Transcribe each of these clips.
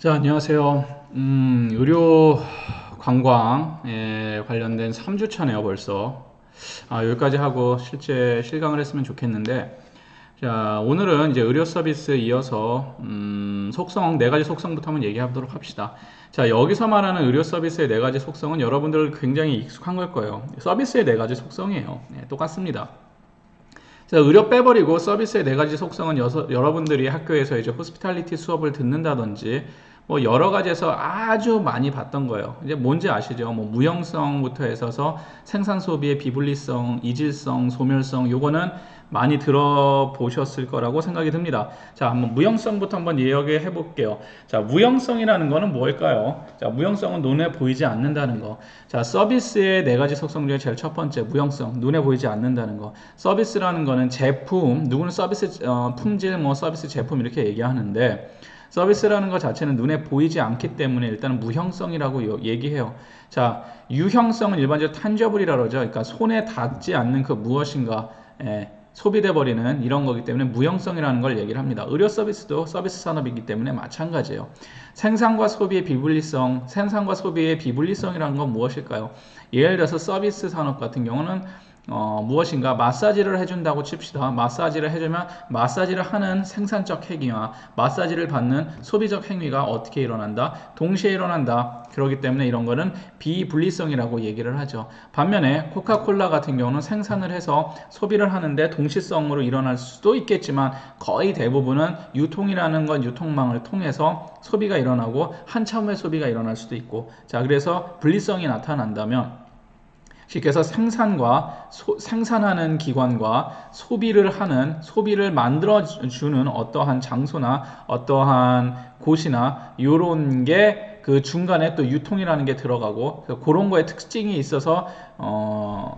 자, 안녕하세요. 의료 관광에 관련된 3주차네요, 벌써. 여기까지 하고 실제 실강을 했으면 좋겠는데, 자, 오늘은 이제 의료 서비스에 이어서, 속성, 네 가지 속성부터 한번 얘기하도록 합시다. 자, 여기서 말하는 의료 서비스의 네 가지 속성은 여러분들 굉장히 익숙한 걸 거예요. 서비스의 네 가지 속성이에요. 네, 똑같습니다. 자, 의료 빼버리고 서비스의 네 가지 속성은 여러분들이 학교에서 이제 호스피탈리티 수업을 듣는다든지 뭐 여러 가지에서 아주 많이 봤던 거예요. 이제 뭔지 아시죠? 뭐 무형성부터 해서 생산 소비의 비분리성, 이질성, 소멸성 요거는 많이 들어보셨을 거라고 생각이 듭니다. 자, 한번 무형성부터 한번 이야기해 볼게요. 자, 무형성이라는 거는 뭘까요? 자, 무형성은 눈에 보이지 않는다는 거. 자, 서비스의 네 가지 속성 중에 제일 첫 번째 무형성, 눈에 보이지 않는다는 거. 서비스라는 거는 제품, 누구는 서비스 품질, 뭐 서비스 제품 이렇게 얘기하는데 서비스라는 것 자체는 눈에 보이지 않기 때문에 일단은 무형성이라고 얘기해요. 자, 유형성은 일반적으로 탄저블이라고 그러죠. 그러니까 손에 닿지 않는 그 무엇인가 소비돼 버리는 이런 거기 때문에 무형성이라는 걸 얘기를 합니다. 의료 서비스도 서비스 산업이기 때문에 마찬가지예요. 생산과 소비의 비분리성, 생산과 소비의 비분리성이라는 건 무엇일까요? 예를 들어서 서비스 산업 같은 경우는 무엇인가 마사지를 해준다고 칩시다. 마사지를 해주면 마사지를 하는 생산적 행위와 마사지를 받는 소비적 행위가 어떻게 일어난다? 동시에 일어난다. 그렇기 때문에 이런 거는 비분리성이라고 얘기를 하죠. 반면에 코카콜라 같은 경우는 생산을 해서 소비를 하는데 동시성으로 일어날 수도 있겠지만 거의 대부분은 유통이라는 건 유통망을 통해서 소비가 일어나고 한 차원의 소비가 일어날 수도 있고 자 그래서 분리성이 나타난다면 쉽게 해서 생산하는 기관과 소비를 만들어주는 어떠한 장소나 어떠한 곳이나 요런 게 그 중간에 또 유통이라는 게 들어가고 그런 거에 특징이 있어서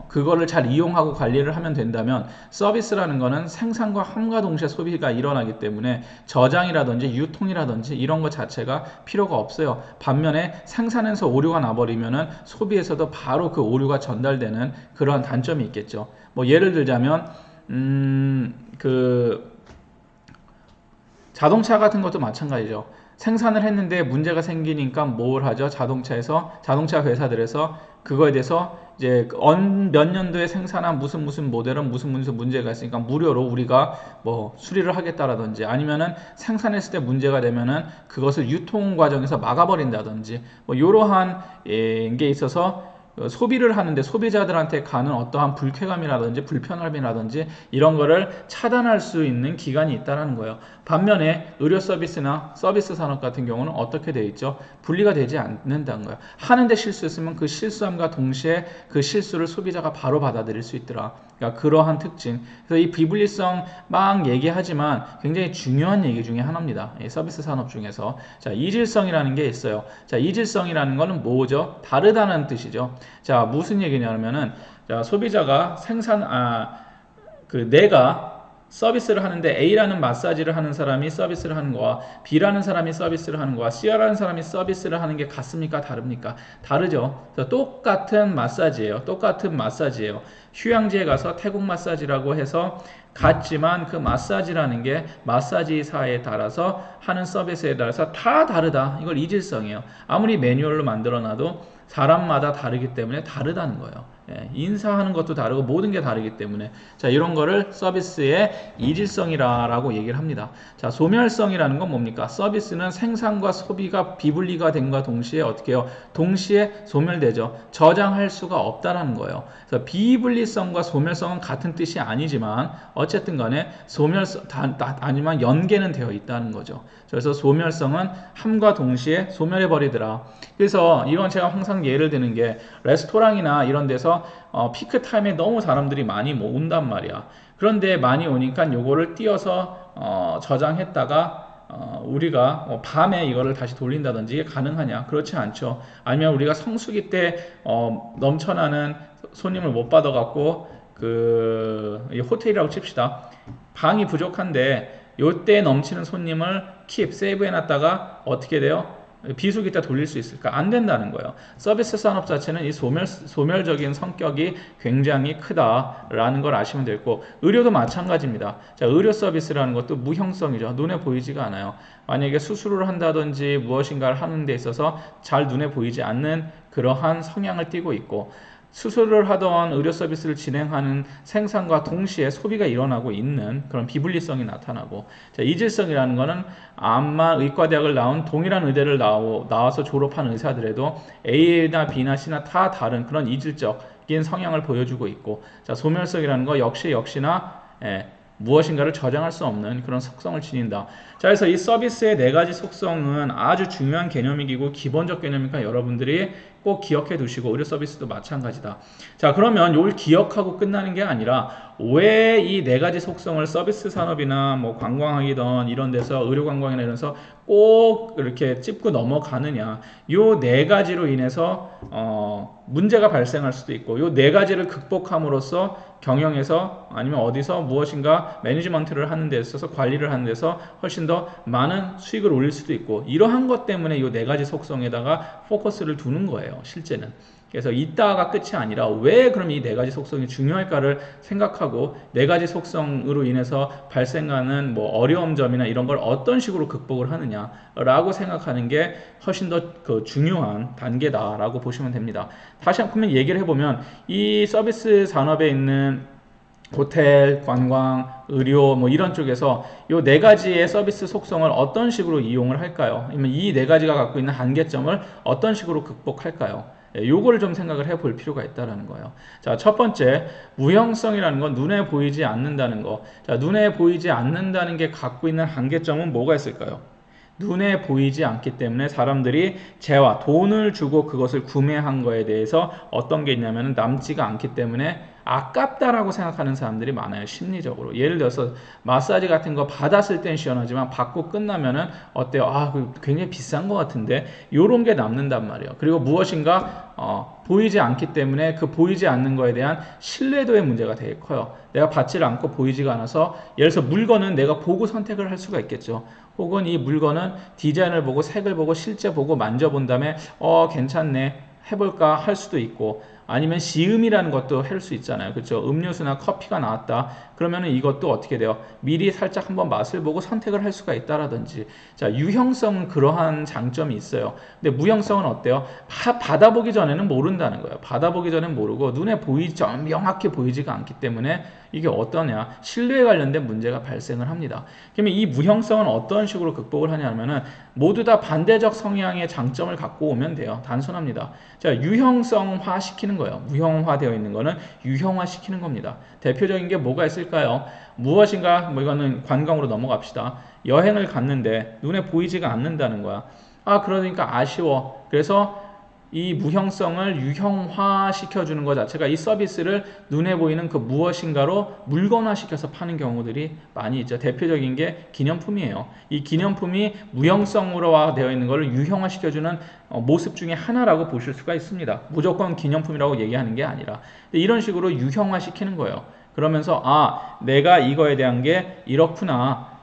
그거를 잘 이용하고 관리를 하면 된다면 서비스라는 거는 생산과 함과 동시에 소비가 일어나기 때문에 저장이라든지 유통이라든지 이런 것 자체가 필요가 없어요. 반면에 생산에서 오류가 나버리면은 소비에서도 바로 그 오류가 전달되는 그런 단점이 있겠죠. 뭐 예를 들자면 그 자동차 같은 것도 마찬가지죠. 생산을 했는데 문제가 생기니까 뭘 하죠? 자동차 회사들에서 그거에 대해서 이제 몇 년도에 생산한 무슨 모델은 무슨 문제가 있으니까 무료로 우리가 뭐 수리를 하겠다라든지 아니면은 생산했을 때 문제가 되면은 그것을 유통 과정에서 막아버린다든지 뭐 이러한 게 있어서 소비를 하는데 소비자들한테 가는 어떠한 불쾌감이라든지 불편함이라든지 이런 거를 차단할 수 있는 기간이 있다는 거예요. 반면에 의료 서비스나 서비스 산업 같은 경우는 어떻게 되어 있죠? 분리가 되지 않는다는 거예요. 하는데 실수했으면 그 실수함과 동시에 그 실수를 소비자가 바로 받아들일 수 있더라. 그러니까 그러한 특징. 그래서 이 비분리성 막 얘기하지만 굉장히 중요한 얘기 중에 하나입니다. 이 서비스 산업 중에서. 자, 이질성이라는 게 있어요. 자, 이질성이라는 거는 뭐죠? 다르다는 뜻이죠. 자, 무슨 얘기냐면은 자, 소비자가 내가 서비스를 하는데 A라는 마사지를 하는 사람이 서비스를 하는 거와 B라는 사람이 서비스를 하는 거와 C라는 사람이 서비스를 하는 게 같습니까? 다릅니까? 다르죠. 똑같은 마사지예요. 휴양지에 가서 태국 마사지라고 해서 같지만 그 마사지라는 게 마사지사에 따라서 하는 서비스에 따라서 다 다르다. 이걸 이질성이에요. 아무리 매뉴얼로 만들어놔도 사람마다 다르기 때문에 다르다는 거예요. 인사하는 것도 다르고 모든 게 다르기 때문에 자 이런 거를 서비스의 이질성이라고 얘기를 합니다. 자 소멸성이라는 건 뭡니까? 서비스는 생산과 소비가 비분리가 된과 동시에 어떻게 해요? 동시에 소멸되죠. 저장할 수가 없다라는 거예요. 그래서 비분리성과 소멸성은 같은 뜻이 아니지만 어쨌든 간에 아니면 연계는 되어 있다는 거죠. 그래서 소멸성은 함과 동시에 소멸해 버리더라. 그래서 이건 제가 항상 예를 드는 게 레스토랑이나 이런 데서 피크 타임에 너무 사람들이 많이 온단 말이야. 그런데 많이 오니까 요거를 띄어서 저장했다가 우리가 밤에 이거를 다시 돌린다든지 이게 가능하냐? 그렇지 않죠. 아니면 우리가 성수기 때 넘쳐나는 손님을 못 받아갖고 호텔이라고 칩시다. 방이 부족한데 요때 넘치는 손님을 세이브해놨다가 어떻게 돼요? 비수기 때 돌릴 수 있을까? 안 된다는 거예요. 서비스 산업 자체는 이 소멸적인 성격이 굉장히 크다라는 걸 아시면 되고, 의료도 마찬가지입니다. 자, 의료 서비스라는 것도 무형성이죠. 눈에 보이지가 않아요. 만약에 수술을 한다든지 무엇인가를 하는 데 있어서 잘 눈에 보이지 않는 그러한 성향을 띠고 있고, 수술을 하던 의료 서비스를 진행하는 생산과 동시에 소비가 일어나고 있는 그런 비분리성이 나타나고, 자, 이질성이라는 거는 암만 의과대학을 나온 동일한 의대를 나와서 졸업한 의사들에도 A나 B나 C나 다 다른 그런 이질적인 성향을 보여주고 있고, 자, 소멸성이라는 거 역시나 무엇인가를 저장할 수 없는 그런 속성을 지닌다. 자, 그래서 이 서비스의 네 가지 속성은 아주 중요한 개념이고 기본적 개념이니까 여러분들이 꼭 기억해 두시고, 의료 서비스도 마찬가지다. 자, 그러면 이걸 기억하고 끝나는 게 아니라 왜 이 네 가지 속성을 서비스 산업이나 뭐 관광이든 이런 데서 의료 관광이나 이런 데서 꼭 이렇게 짚고 넘어가느냐, 요 네 가지로 인해서 문제가 발생할 수도 있고, 요 네 가지를 극복함으로써 경영에서 아니면 어디서 무엇인가 매니지먼트를 하는 데 있어서 관리를 하는 데서 훨씬 더 많은 수익을 올릴 수도 있고, 이러한 것 때문에 이 네 가지 속성에다가 포커스를 두는 거예요, 실제는. 그래서 이따가 끝이 아니라 왜 그럼 이 네 가지 속성이 중요할까를 생각하고, 네 가지 속성으로 인해서 발생하는 뭐 어려움 점이나 이런 걸 어떤 식으로 극복을 하느냐라고 생각하는 게 훨씬 더 그 중요한 단계다라고 보시면 됩니다. 다시 한번 얘기를 해보면, 이 서비스 산업에 있는 호텔, 관광, 의료 뭐 이런 쪽에서 이 네 가지의 서비스 속성을 어떤 식으로 이용을 할까요? 아니면 이 네 가지가 갖고 있는 한계점을 어떤 식으로 극복할까요? 요거를 좀 생각을 해볼 필요가 있다라는 거예요. 자, 첫 번째, 무형성이라는 건 눈에 보이지 않는다는 거. 자, 눈에 보이지 않는다는 게 갖고 있는 한계점은 뭐가 있을까요? 눈에 보이지 않기 때문에 사람들이 재화, 돈을 주고 그것을 구매한 거에 대해서 어떤 게 있냐면 남지가 않기 때문에 아깝다라고 생각하는 사람들이 많아요, 심리적으로. 예를 들어서 마사지 같은 거 받았을 땐 시원하지만 받고 끝나면은 어때요? 아, 굉장히 비싼 것 같은데, 요런 게 남는단 말이에요. 그리고 무엇인가 보이지 않기 때문에 그 보이지 않는 거에 대한 신뢰도의 문제가 되게 커요. 내가 받지를 않고 보이지가 않아서, 예를 들어서 물건은 내가 보고 선택을 할 수가 있겠죠. 혹은 이 물건은 디자인을 보고 색을 보고 실제 보고 만져본 다음에 괜찮네, 해볼까 할 수도 있고, 아니면 시음이라는 것도 할 수 있잖아요. 그렇죠? 음료수나 커피가 나왔다. 그러면은 이것도 어떻게 돼요? 미리 살짝 한번 맛을 보고 선택을 할 수가 있다라든지. 자, 유형성은 그러한 장점이 있어요. 근데 무형성은 어때요? 받아보기 전에는 모른다는 거예요. 받아보기 전엔 모르고 눈에 명확히 보이지가 않기 때문에 이게 어떠냐? 신뢰에 관련된 문제가 발생을 합니다. 그러면 이 무형성은 어떤 식으로 극복을 하냐면은 모두 다 반대적 성향의 장점을 갖고 오면 돼요. 단순합니다. 자, 유형성화 시키는 거예요. 무형화되어 있는 거는 유형화 시키는 겁니다. 대표적인 게 뭐가 있을까요? 무엇인가, 뭐 이거는 관광으로 넘어갑시다. 여행을 갔는데 눈에 보이지가 않는다는 거야. 아, 그러니까 아쉬워. 그래서 이 무형성을 유형화 시켜주는 것 자체가 이 서비스를 눈에 보이는 그 무엇인가로 물건화 시켜서 파는 경우들이 많이 있죠. 대표적인 게 기념품이에요. 이 기념품이 무형성으로 되어 있는 걸 유형화 시켜주는 모습 중에 하나라고 보실 수가 있습니다. 무조건 기념품이라고 얘기하는 게 아니라 이런 식으로 유형화 시키는 거예요. 그러면서 내가 이거에 대한 게 이렇구나.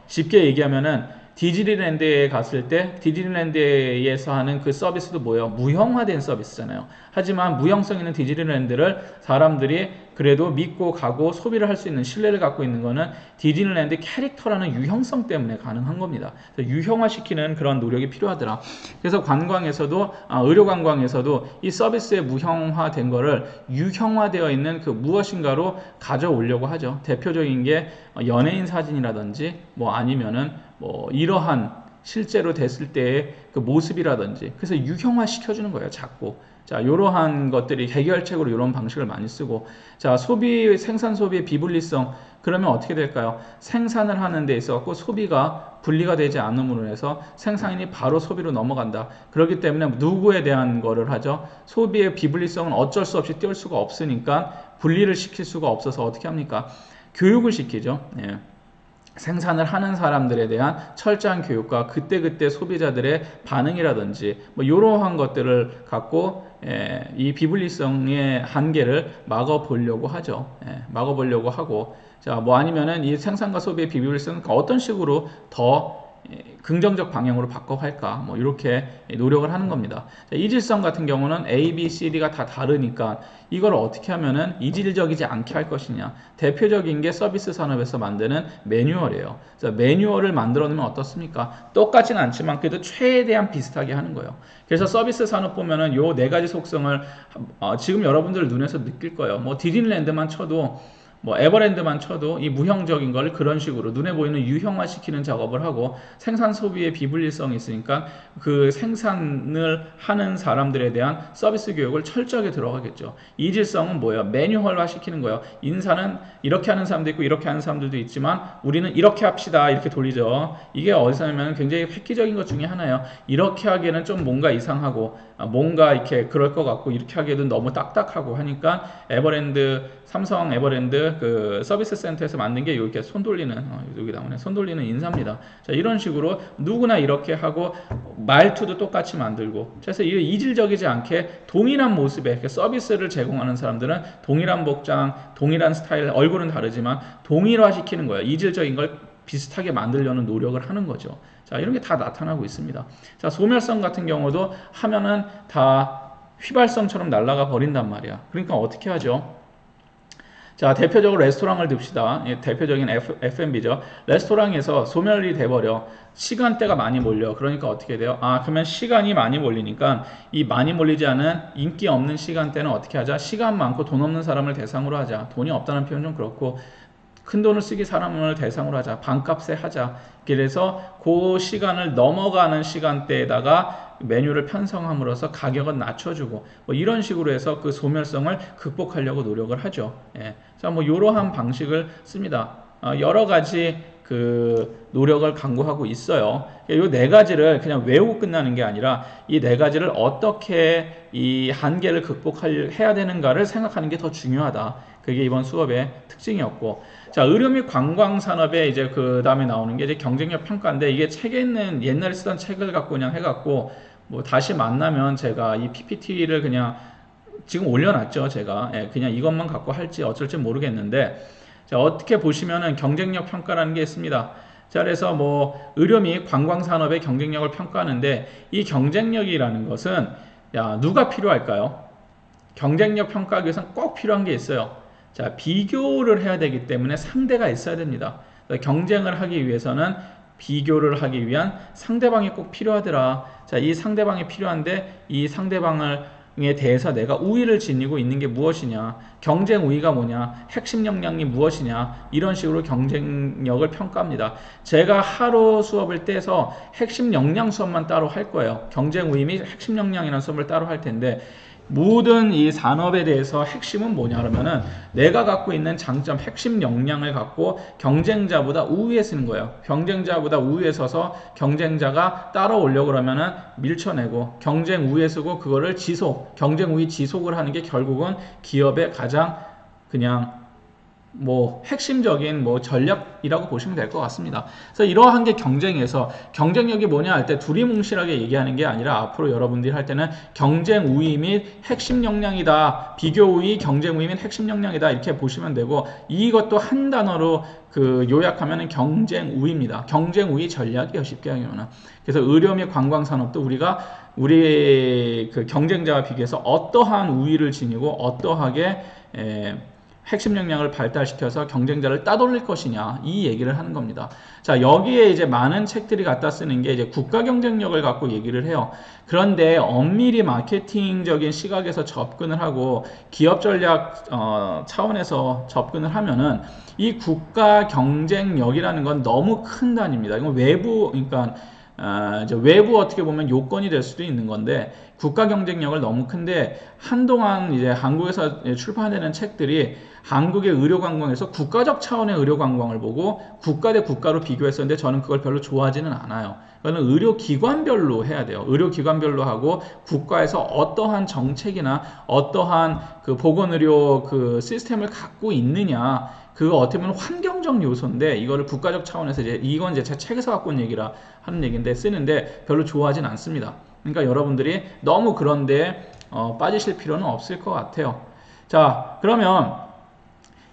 쉽게 얘기하면은 디즈니랜드에 갔을 때 디즈니랜드에서 하는 그 서비스도 뭐예요? 무형화된 서비스잖아요. 하지만 무형성 있는 디즈니랜드를 사람들이 그래도 믿고 가고 소비를 할 수 있는 신뢰를 갖고 있는 거는 디즈니랜드 캐릭터라는 유형성 때문에 가능한 겁니다. 유형화시키는 그런 노력이 필요하더라. 그래서 관광에서도 의료 관광에서도 이 서비스의 무형화된 거를 유형화되어 있는 그 무엇인가로 가져오려고 하죠. 대표적인 게 연예인 사진이라든지 뭐 아니면은 뭐 이러한 실제로 됐을 때의 그 모습이라든지, 그래서 유형화 시켜주는 거예요, 자꾸. 자, 이러한 것들이 해결책으로 이런 방식을 많이 쓰고, 자, 생산 소비의 비분리성, 그러면 어떻게 될까요? 생산을 하는 데 있어 갖고 소비가 분리가 되지 않음으로 해서 생산이 바로 소비로 넘어간다. 그렇기 때문에 누구에 대한 거를 하죠? 소비의 비분리성은 어쩔 수 없이 띄울 수가 없으니까 분리를 시킬 수가 없어서 어떻게 합니까? 교육을 시키죠. 예. 생산을 하는 사람들에 대한 철저한 교육과 그때그때 소비자들의 반응이라든지 뭐 이러한 것들을 갖고 이 비분리성의 한계를 막아보려고 하죠. 막아보려고 하고, 자, 뭐 아니면은 이 생산과 소비의 비분리성은 어떤 식으로 더 긍정적 방향으로 바꿔갈까 뭐 이렇게 노력을 하는 겁니다. 자, 이질성 같은 경우는 A, B, C, D가 다 다르니까 이걸 어떻게 하면은 이질적이지 않게 할 것이냐. 대표적인 게 서비스 산업에서 만드는 매뉴얼이에요. 그래서 매뉴얼을 만들어 놓으면 어떻습니까? 똑같지는 않지만 그래도 최대한 비슷하게 하는 거예요. 그래서 서비스 산업 보면은 요 네 가지 속성을 지금 여러분들 눈에서 느낄 거예요. 뭐 디즈니랜드만 쳐도 뭐 에버랜드만 쳐도 이 무형적인 걸 그런 식으로 눈에 보이는 유형화시키는 작업을 하고 생산 소비의 비분리성이 있으니까 그 생산을 하는 사람들에 대한 서비스 교육을 철저하게 들어가겠죠. 이질성은 뭐예요? 매뉴얼화 시키는 거예요. 인사는 이렇게 하는 사람도 있고 이렇게 하는 사람들도 있지만 우리는 이렇게 합시다 이렇게 돌리죠. 이게 어디서 하면 굉장히 획기적인 것 중에 하나예요. 이렇게 하기에는 좀 뭔가 이상하고 뭔가 이렇게 그럴 것 같고 이렇게 하기에도 너무 딱딱하고 하니까 삼성 에버랜드 그 서비스 센터에서 만든 게 이렇게 손 돌리는 여기 나오네. 손 돌리는 인사입니다. 자, 이런 식으로 누구나 이렇게 하고 말투도 똑같이 만들고 그래서 이 이질적이지 않게 동일한 모습에 서비스를 제공하는 사람들은 동일한 복장, 동일한 스타일, 얼굴은 다르지만 동일화시키는 거예요. 이질적인 걸 비슷하게 만들려는 노력을 하는 거죠. 자, 이런 게 다 나타나고 있습니다. 자, 소멸성 같은 경우도 하면은 다 휘발성처럼 날아가 버린단 말이야. 그러니까 어떻게 하죠? 자, 대표적으로 레스토랑을 듭시다. 대표적인 F&B죠. 레스토랑에서 소멸이 돼버려. 시간대가 많이 몰려. 그러니까 어떻게 돼요? 그러면 시간이 많이 몰리니까 이 많이 몰리지 않은 인기 없는 시간대는 어떻게 하자? 시간 많고 돈 없는 사람을 대상으로 하자. 돈이 없다는 표현 좀 그렇고 큰 돈을 쓰기 사람을 대상으로 하자. 반값에 하자. 그래서 그 시간을 넘어가는 시간대에다가 메뉴를 편성함으로써 가격은 낮춰주고 뭐 이런 식으로 해서 그 소멸성을 극복하려고 노력을 하죠. 자, 뭐 이러한 방식을 씁니다. 여러 가지 그 노력을 강구하고 있어요. 이 네 가지를 그냥 외우고 끝나는 게 아니라 이 네 가지를 어떻게 이 한계를 극복해야 되는가를 생각하는 게 더 중요하다. 그게 이번 수업의 특징이었고, 자, 의료 및 관광 산업에 이제 그 다음에 나오는 게 이제 경쟁력 평가인데 이게 책에 있는 옛날에 쓰던 책을 갖고 그냥 해갖고 뭐 다시 만나면 제가 이 PPT를 그냥 지금 올려놨죠. 제가 그냥 이것만 갖고 할지 어쩔지 모르겠는데, 자, 어떻게 보시면은 경쟁력 평가라는 게 있습니다. 자, 그래서 뭐 의료 및 관광 산업의 경쟁력을 평가하는데 이 경쟁력이라는 것은 누가 필요할까요? 경쟁력 평가하기 위해서는 꼭 필요한 게 있어요. 자, 비교를 해야 되기 때문에 상대가 있어야 됩니다. 경쟁을 하기 위해서는 비교를 하기 위한 상대방이 꼭 필요하더라. 자, 이 상대방이 필요한데 이 상대방에 대해서 내가 우위를 지니고 있는 게 무엇이냐, 경쟁 우위가 뭐냐, 핵심 역량이 무엇이냐, 이런 식으로 경쟁력을 평가합니다. 제가 하루 수업을 떼서 핵심 역량 수업만 따로 할 거예요. 경쟁 우위 및 핵심 역량이라는 수업을 따로 할 텐데 모든 이 산업에 대해서 핵심은 뭐냐 그러면은 내가 갖고 있는 장점, 핵심 역량을 갖고 경쟁자보다 우위에 쓰는 거예요. 경쟁자보다 우위에 서서 경쟁자가 따라오려고 그러면은 밀쳐내고 경쟁 우위에 쓰고 그거를 경쟁 우위 지속을 하는 게 결국은 기업의 가장 그냥 뭐 핵심적인 뭐 전략이라고 보시면 될 것 같습니다. 그래서 이러한 게 경쟁에서 경쟁력이 뭐냐 할 때 두리뭉실하게 얘기하는 게 아니라 앞으로 여러분들이 할 때는 경쟁 우위 및 핵심 역량이다, 비교 우위, 경쟁 우위 및 핵심 역량이다 이렇게 보시면 되고, 이것도 한 단어로 그 요약하면은 경쟁 우위입니다. 경쟁 우위 전략이에요, 쉽게 하면은. 그래서 의료 및 관광 산업도 우리 그 경쟁자와 비교해서 어떠한 우위를 지니고 어떠하게 핵심 역량을 발달시켜서 경쟁자를 따돌릴 것이냐, 이 얘기를 하는 겁니다. 자, 여기에 이제 많은 책들이 갖다 쓰는 게 이제 국가 경쟁력을 갖고 얘기를 해요. 그런데 엄밀히 마케팅적인 시각에서 접근을 하고 기업 전략 차원에서 접근을 하면은 이 국가 경쟁력이라는 건 너무 큰 단위입니다. 이건 그러니까 이제 외부 어떻게 보면 요건이 될 수도 있는 건데, 국가 경쟁력을 너무 큰데 한동안 이제 한국에서 출판되는 책들이 한국의 의료관광에서 국가적 차원의 의료관광을 보고 국가 대 국가로 비교했었는데 저는 그걸 별로 좋아하지는 않아요. 그거는 의료기관별로 해야 돼요. 의료기관별로 하고 국가에서 어떠한 정책이나 어떠한 그 보건의료 그 시스템을 갖고 있느냐, 그거 어떻게 보면 환경적 요소인데 이거를 국가적 차원에서 이건 제 책에서 갖고 온 얘기라 하는 얘기인데 쓰는데 별로 좋아하진 않습니다. 그러니까 여러분들이 너무 그런데 빠지실 필요는 없을 것 같아요. 자, 그러면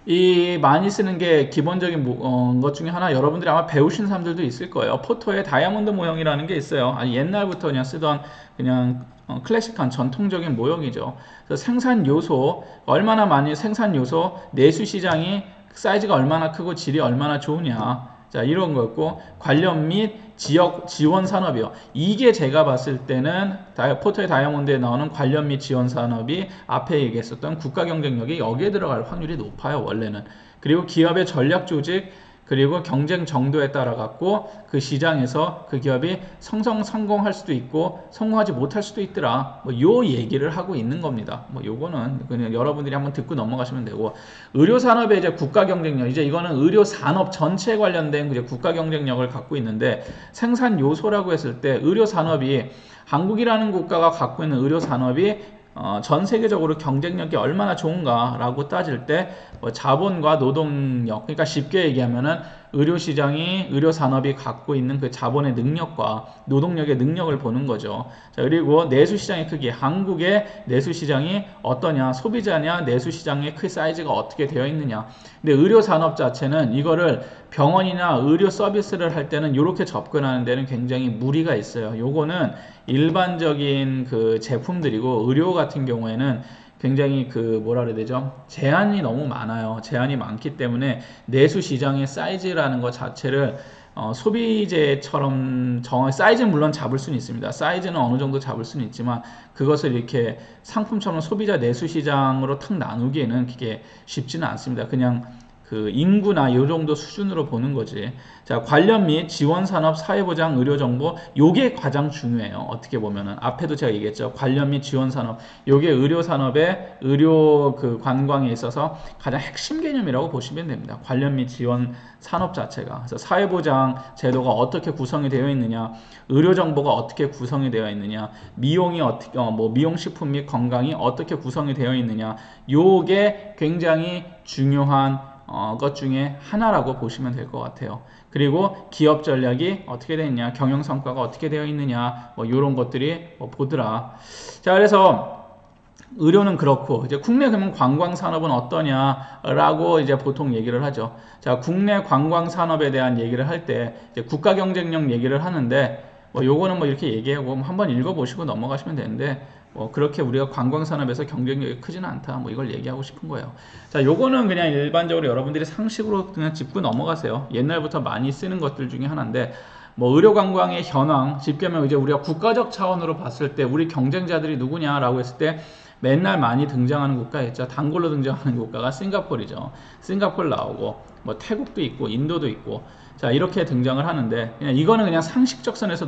이 많이 쓰는 게 기본적인 것 중에 하나 여러분들이 아마 배우신 사람들도 있을 거예요. 포토에 다이아몬드 모형이라는 게 있어요. 아니 옛날부터 그냥 쓰던 그냥 클래식한 전통적인 모형이죠. 그래서 생산 요소 얼마나 많이 생산 요소 내수 시장이 사이즈가 얼마나 크고 질이 얼마나 좋으냐. 자, 이런 거였고 관련 및 지역 지원 산업이요. 이게 제가 봤을 때는 포털 다이아몬드에 나오는 관련 및 지원 산업이 앞에 얘기했었던 국가 경쟁력이 여기에 들어갈 확률이 높아요, 원래는. 그리고 기업의 전략 조직 그리고 경쟁 정도에 따라 갖고 그 시장에서 그 기업이 성공할 수도 있고 성공하지 못할 수도 있더라. 뭐 요 얘기를 하고 있는 겁니다. 뭐 요거는 그냥 여러분들이 한번 듣고 넘어가시면 되고 의료 산업의 이제 국가 경쟁력 이제 이거는 의료 산업 전체에 관련된 이제 국가 경쟁력을 갖고 있는데 생산 요소라고 했을 때 의료 산업이 한국이라는 국가가 갖고 있는 의료 산업이 전 세계적으로 경쟁력이 얼마나 좋은가라고 따질 때 뭐 자본과 노동력, 그러니까 쉽게 얘기하면은 의료 시장이 의료 산업이 갖고 있는 그 자본의 능력과 노동력의 능력을 보는 거죠. 자, 그리고 내수 시장의 크기, 한국의 내수 시장이 어떠냐, 소비자냐, 내수 시장의 크 사이즈가 어떻게 되어 있느냐. 근데 의료 산업 자체는 이거를 병원이나 의료 서비스를 할 때는 이렇게 접근하는 데는 굉장히 무리가 있어요. 요거는 일반적인 그 제품들이고 의료 같은 경우에는 굉장히 그 뭐라 그래야 되죠? 제한이 너무 많아요. 제한이 많기 때문에 내수 시장의 사이즈라는 것 자체를 소비재처럼 사이즈는 물론 잡을 수는 있습니다. 사이즈는 어느 정도 잡을 수는 있지만 그것을 이렇게 상품처럼 소비자 내수 시장으로 탁 나누기에는 그게 쉽지는 않습니다. 그냥 그 인구나 이 정도 수준으로 보는 거지. 자, 관련 및 지원 산업, 사회보장, 의료정보 요게 가장 중요해요. 어떻게 보면은 앞에도 제가 얘기했죠. 관련 및 지원 산업 요게 의료 산업의 의료 그 관광에 있어서 가장 핵심 개념이라고 보시면 됩니다. 관련 및 지원 산업 자체가. 그래서 사회보장 제도가 어떻게 구성이 되어 있느냐, 의료정보가 어떻게 구성이 되어 있느냐, 미용이 어떻게 미용식품 및 건강이 어떻게 구성이 되어 있느냐, 요게 굉장히 중요한 것 중에 하나라고 보시면 될 것 같아요. 그리고 기업 전략이 어떻게 되어 있냐, 경영 성과가 어떻게 되어 있느냐, 뭐 이런 것들이 보더라. 자, 그래서 의료는 그렇고 이제 국내 그러면 관광 산업은 어떠냐라고 이제 보통 얘기를 하죠. 자, 국내 관광 산업에 대한 얘기를 할 때 국가 경쟁력 얘기를 하는데 요거는 이렇게 얘기하고 한번 읽어보시고 넘어가시면 되는데 그렇게 우리가 관광 산업에서 경쟁력이 크지는 않다. 이걸 얘기하고 싶은 거예요. 자, 요거는 그냥 일반적으로 여러분들이 상식으로 그냥 짚고 넘어가세요. 옛날부터 많이 쓰는 것들 중에 하나인데 의료 관광의 현황, 쉽게 말하면 이제 우리가 국가적 차원으로 봤을 때 우리 경쟁자들이 누구냐라고 했을 때 맨날 많이 등장하는 국가 있죠. 단골로 등장하는 국가가 싱가포르죠. 싱가포르 나오고 태국도 있고 인도도 있고 자, 이렇게 등장을 하는데 이거는 그냥 상식적 선에서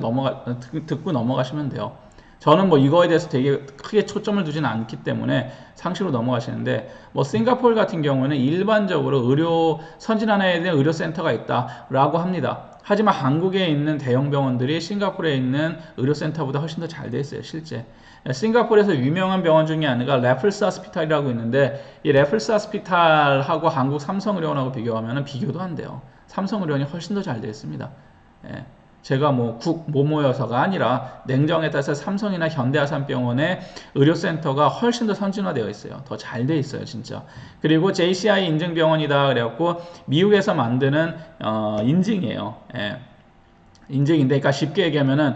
듣고 넘어가시면 돼요. 저는 이거에 대해서 되게 크게 초점을 두지는 않기 때문에 상식으로 넘어가시는데 싱가포르 같은 경우는 일반적으로 선진화에 대한 의료센터가 있다라고 합니다. 하지만 한국에 있는 대형 병원들이 싱가포르에 있는 의료센터보다 훨씬 더 잘 돼 있어요, 실제. 싱가포르에서 유명한 병원 중에 하나가 레플스 호스피탈이라고 있는데 이 레플스 호스피탈하고 한국 삼성의료원하고 비교하면 비교도 안 돼요. 삼성의료원이 훨씬 더 잘 되어 있습니다. 예. 제가 모모여서가 아니라 냉정에 따라서 삼성이나 현대아산병원의 의료센터가 훨씬 더 선진화되어 있어요. 더 잘 돼 있어요, 진짜. 그리고 JCI 인증병원이다 그래갖고 미국에서 만드는 인증이에요. 예. 인증인데, 그러니까 쉽게 얘기하면은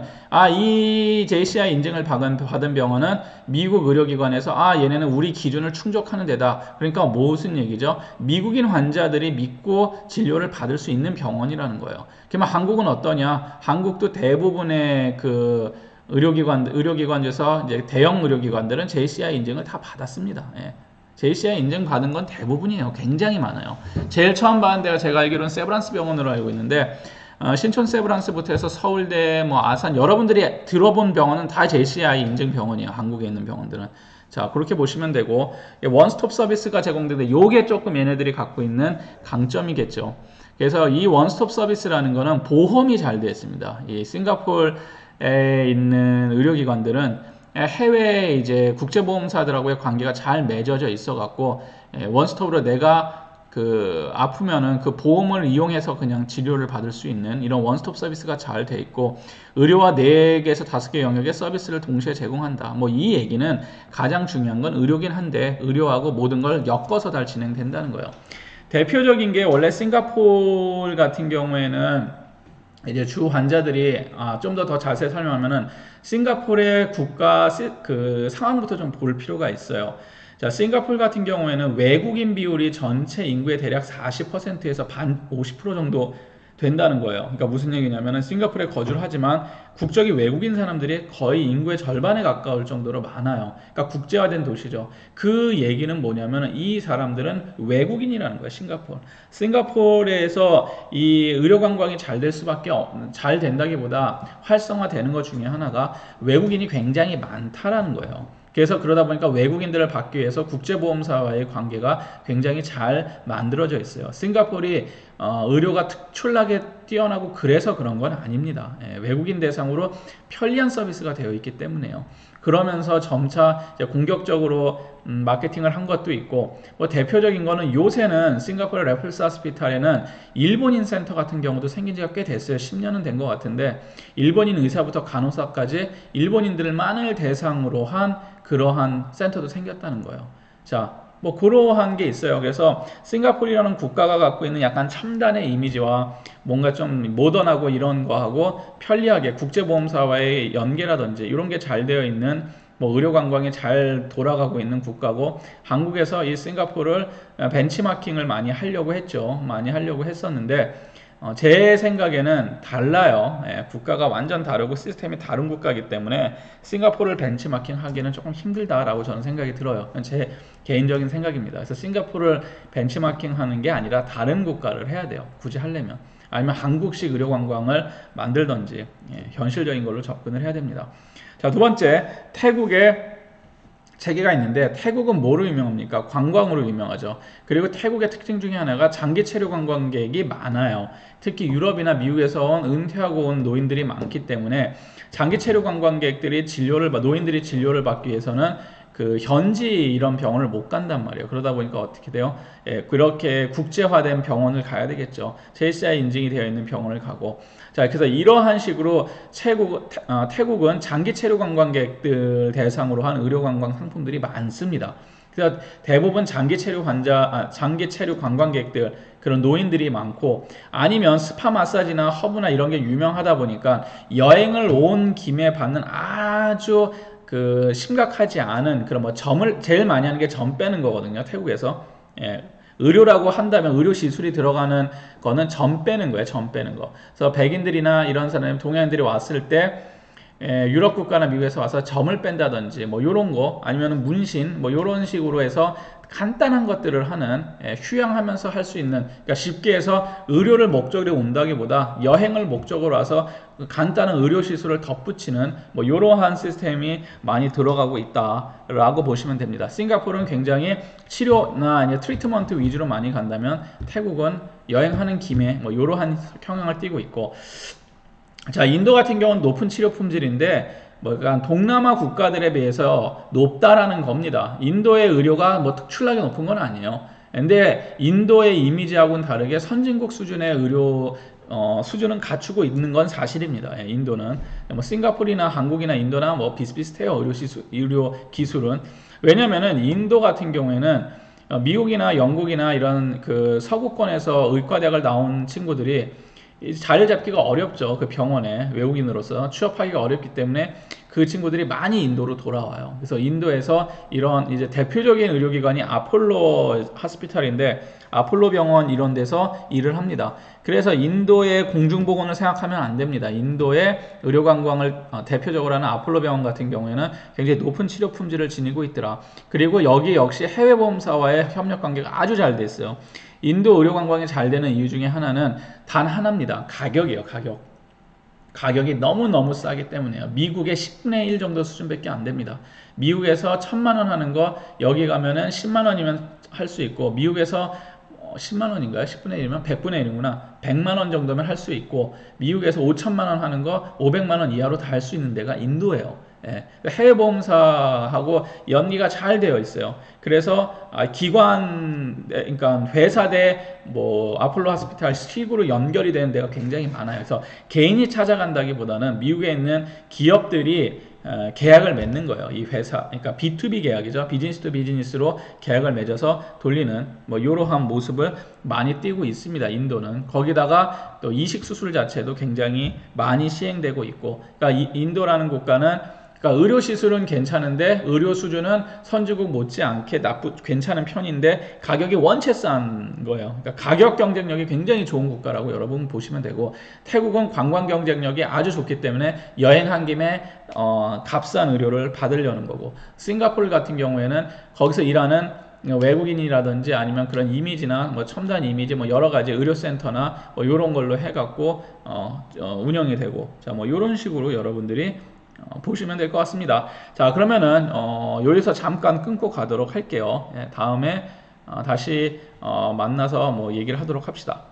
이 JCI 인증을 받은 병원은 미국 의료기관에서 얘네는 우리 기준을 충족하는 데다. 그러니까 무슨 얘기죠? 미국인 환자들이 믿고 진료를 받을 수 있는 병원이라는 거예요. 그러면 한국은 어떠냐? 한국도 대부분의 그 의료기관에서 이제 대형 의료기관들은 JCI 인증을 다 받았습니다. 예. JCI 인증 받은 건 대부분이에요. 굉장히 많아요. 제일 처음 받은 데가 제가 알기로는 세브란스 병원으로 알고 있는데 신촌 세브란스부터 해서 서울대, 아산 여러분들이 들어본 병원은 다 JCI 인증 병원이에요. 한국에 있는 병원들은. 자, 그렇게 보시면 되고 원스톱 서비스가 제공되는데 요게 조금 얘네들이 갖고 있는 강점이겠죠. 그래서 이 원스톱 서비스라는 거는 보험이 잘 되어 있습니다. 이 싱가포르에 있는 의료기관들은 해외 이제 국제보험사들하고의 관계가 잘 맺어져 있어 갖고 원스톱으로 내가 아프면은 그 보험을 이용해서 그냥 치료를 받을 수 있는 이런 원스톱 서비스가 잘 돼 있고 의료와 4개에서 5개 영역의 서비스를 동시에 제공한다. 이 얘기는 가장 중요한 건 의료긴 한데 의료하고 모든 걸 엮어서 잘 진행된다는 거예요. 대표적인 게 원래 싱가포르 같은 경우에는 이제 주 환자들이 좀 더 자세히 설명하면은 싱가포르의 국가 그 상황부터 좀 볼 필요가 있어요. 자, 싱가포르 같은 경우에는 외국인 비율이 전체 인구의 대략 40%에서 반 50% 정도 된다는 거예요. 그러니까 무슨 얘기냐면은 싱가포르에 거주를 하지만 국적이 외국인 사람들이 거의 인구의 절반에 가까울 정도로 많아요. 그러니까 국제화된 도시죠. 그 얘기는 뭐냐면은 이 사람들은 외국인이라는 거예요. 싱가포르에서 이 의료 관광이 잘 될 수밖에 잘 된다기보다 활성화되는 것 중에 하나가 외국인이 굉장히 많다라는 거예요. 그래서 그러다 보니까 외국인들을 받기 위해서 국제보험사와의 관계가 굉장히 잘 만들어져 있어요. 싱가포르이 의료가 특출나게 뛰어나고 그래서 그런 건 아닙니다. 외국인 대상으로 편리한 서비스가 되어 있기 때문에요. 그러면서 점차 이제 공격적으로 마케팅을 한 것도 있고, 뭐 대표적인 거는 요새는 싱가포르 레플스 하스피탈에는 일본인 센터 같은 경우도 생긴 지가 꽤 됐어요. 10년은 된 것 같은데 일본인 의사부터 간호사까지 일본인들만을 대상으로 한 그러한 센터도 생겼다는 거예요. 자, 뭐 그러한 게 있어요. 그래서 싱가포르라는 국가가 갖고 있는 약간 첨단의 이미지와 뭔가 좀 모던하고 이런 거하고 편리하게 국제보험사와의 연계라든지 이런 게 잘 되어 있는 뭐 의료 관광이 잘 돌아가고 있는 국가고, 한국에서 이 싱가포르를 벤치마킹을 많이 하려고 했죠. 많이 하려고 했었는데 제 생각에는 달라요. 국가가 완전 다르고 시스템이 다른 국가이기 때문에 싱가포르를 벤치마킹 하기는 조금 힘들다라고 저는 생각이 들어요. 제 개인적인 생각입니다. 그래서 싱가포르를 벤치마킹 하는 게 아니라 다른 국가를 해야 돼요. 굳이 하려면. 아니면 한국식 의료 관광을 만들던지 현실적인 걸로 접근을 해야 됩니다. 자, 두 번째, 태국의 체계가 있는데 태국은 뭐로 유명합니까? 관광으로 유명하죠. 그리고 태국의 특징 중에 하나가 장기 체류 관광객이 많아요. 특히 유럽이나 미국에서 온 은퇴하고 온 노인들이 많기 때문에 장기 체류 관광객들이 노인들이 진료를 받기 위해서는 그 현지 이런 병원을 못 간단 말이에요. 그러다 보니까 어떻게 돼요? 그렇게 국제화된 병원을 가야 되겠죠. JCI 인증이 되어 있는 병원을 가고. 자, 그래서 이러한 식으로 태국은 장기 체류 관광객들 대상으로 한 의료 관광 상품들이 많습니다. 그래서 대부분 장기 체류 관광객들, 그런 노인들이 많고, 아니면 스파 마사지나 허브나 이런 게 유명하다 보니까 여행을 온 김에 받는 아주 그 심각하지 않은 그런 뭐 점을 제일 많이 하는 게 점 빼는 거거든요. 태국에서. 의료라고 한다면 의료 시술이 들어가는 거는 점 빼는 거예요. 점 빼는 거. 그래서 백인들이나 이런 사람, 동양인들이 왔을 때 유럽 국가나 미국에서 와서 점을 뺀다든지 뭐 요런 거, 아니면 문신 뭐 요런 식으로 해서 간단한 것들을 하는, 휴양하면서 할 수 있는, 그러니까 쉽게 해서 의료를 목적으로 온다기보다 여행을 목적으로 와서 간단한 의료 시술을 덧붙이는 뭐 이러한 시스템이 많이 들어가고 있다라고 보시면 됩니다. 싱가포르는 굉장히 치료나 이제 트리트먼트 위주로 많이 간다면 태국은 여행하는 김에 뭐 이러한 경향을 띠고 있고, 자, 인도 같은 경우는 높은 치료 품질인데 뭐 약간 동남아 국가들에 비해서 높다라는 겁니다. 인도의 의료가 뭐 특출나게 높은 건 아니에요. 근데 인도의 이미지하고는 다르게 선진국 수준의 의료 수준은 갖추고 있는 건 사실입니다. 인도는 뭐 싱가포르나 한국이나 인도나 뭐 비슷비슷해요. 의료 기술은. 왜냐면은 인도 같은 경우에는 미국이나 영국이나 이런 그 서구권에서 의과대학을 나온 친구들이 자리를 잡기가 어렵죠. 그 병원에 외국인으로서 취업하기가 어렵기 때문에 그 친구들이 많이 인도로 돌아와요. 그래서 인도에서 이런 이제 대표적인 의료기관이 아폴로 하스피탈인데 아폴로 병원 이런 데서 일을 합니다. 그래서 인도의 공중보건을 생각하면 안 됩니다. 인도의 의료관광을 대표적으로 하는 아폴로 병원 같은 경우에는 굉장히 높은 치료 품질을 지니고 있더라. 그리고 여기 역시 해외보험사와의 협력관계가 아주 잘 돼 있어요. 인도 의료관광이 잘 되는 이유 중에 하나는 단 하나입니다. 가격이에요. 가격이 너무너무 싸기 때문에요. 미국의 10분의 1 정도 수준밖에 안 됩니다. 미국에서 1,000만 원 하는 거 여기 가면은 10만 원이면 할 수 있고, 미국에서 10만 원인가요? 10분의 1이면 100분의 1이구나. 100만 원 정도면 할 수 있고, 미국에서 5천만 원 하는 거 500만 원 이하로 다 할 수 있는 데가 인도예요. 해외보험사하고 연계가 잘 되어 있어요. 그래서 그러니까 회사 대 뭐 아폴로 하스피탈 식으로 연결이 되는 데가 굉장히 많아요. 그래서 개인이 찾아간다기보다는 미국에 있는 기업들이 계약을 맺는 거예요. 이 회사, 그러니까 B2B 계약이죠. 비즈니스 투 비즈니스로 계약을 맺어서 돌리는 뭐 이러한 모습을 많이 띄고 있습니다. 인도는. 거기다가 또 이식 수술 자체도 굉장히 많이 시행되고 있고, 그러니까 인도라는 국가는 그러니까 의료 시술은 괜찮은데 의료 수준은 선진국 못지않게 괜찮은 편인데 가격이 원체 싼 거예요. 그러니까 가격 경쟁력이 굉장히 좋은 국가라고 여러분 보시면 되고, 태국은 관광 경쟁력이 아주 좋기 때문에 여행한 김에 값싼 의료를 받으려는 거고, 싱가포르 같은 경우에는 거기서 일하는 외국인이라든지 아니면 그런 이미지나 뭐 첨단 이미지 뭐 여러 가지 의료센터나 뭐 이런 걸로 해갖고 운영이 되고, 자 뭐 이런 식으로 여러분들이 보시면 될 것 같습니다. 자, 그러면은 여기서 잠깐 끊고 가도록 할게요. 예, 다음에 다시 만나서 뭐 얘기를 하도록 합시다.